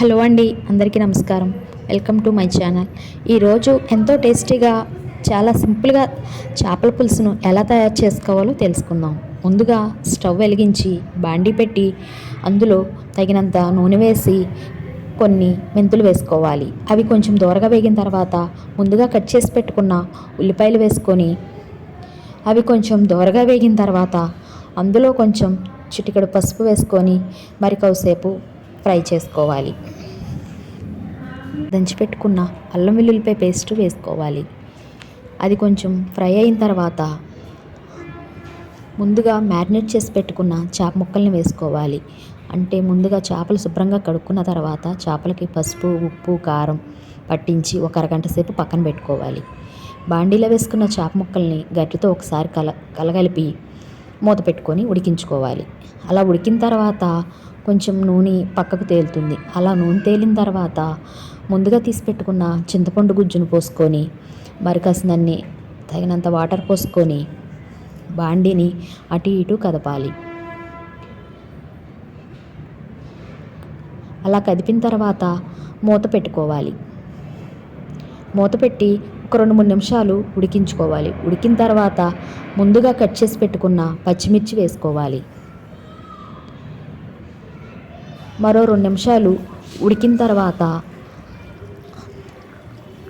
Hello అండి, అందరికీ నమస్కారం. Welcome to my channel. ఈరోజు ఎంతో టేస్టీగా చాలా సింపుల్గా చేపల పులుసును ఎలా తయారు చేసుకోవాలో తెలుసుకుందాం. ముందుగా స్టవ్ వెలిగించి బాండీ పెట్టి అందులో తగినంత నూనె వేసి కొన్ని మెంతులు వేసుకోవాలి. అవి కొంచెం దోరగా వేగిన తర్వాత ముందుగా కట్ చేసి పెట్టుకున్న ఉల్లిపాయలు వేసుకొని అవి కొంచెం దోరగా వేగిన తర్వాత అందులో కొంచెం చిటికెడు పసుపు వేసుకొని మరి కాసేపు ఫ్రై చేసుకోవాలి. దంచిపెట్టుకున్న అల్లం వెల్లుల్లిపాయ పేస్ట్ వేసుకోవాలి. అది కొంచెం ఫ్రై అయిన తర్వాత ముందుగా మ్యారినేట్ చేసి పెట్టుకున్న చేప ముక్కల్ని వేసుకోవాలి. అంటే ముందుగా చేపలు శుభ్రంగా కడుక్కున్న తర్వాత చేపలకి పసుపు, ఉప్పు, కారం పట్టించి ఒక అరగంట సేపు పక్కన పెట్టుకోవాలి. బాండీలో వేసుకున్న చేప ముక్కల్ని గట్టితో ఒకసారి కలగలిపి మూత పెట్టుకొని ఉడికించుకోవాలి. అలా ఉడికిన తర్వాత కొంచెం నూనె పక్కకు తేలుతుంది. అలా నూనె తేలిన తర్వాత ముందుగా తీసి పెట్టుకున్న చింతపండు గుజ్జును పోసుకొని మరి కాసినన్ని తగినంత వాటర్ పోసుకొని బాండీని అటు ఇటు కదపాలి. అలా కదిపిన తర్వాత మూత పెట్టుకోవాలి. మూత పెట్టి ఒక 2-3 నిమిషాలు ఉడికించుకోవాలి. ఉడికిన తర్వాత ముందుగా కట్ చేసి పెట్టుకున్న పచ్చిమిర్చి వేసుకోవాలి. మరో 2 నిమిషాలు ఉడికిన తర్వాత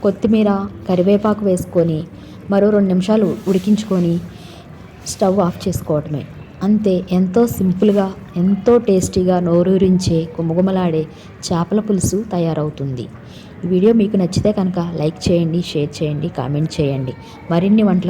కొత్తిమీర, కరివేపాకు వేసుకొని మరో 2 నిమిషాలు ఉడికించుకొని స్టవ్ ఆఫ్ చేసుకోవటమే. అంతే, ఎంతో సింపుల్గా ఎంతో టేస్టీగా నోరూరించే గుమగుమలాడే చేపల పులుసు తయారవుతుంది. ఈ వీడియో మీకు నచ్చితే కనుక లైక్ చేయండి, షేర్ చేయండి, కామెంట్ చేయండి. మరిన్ని వంటలు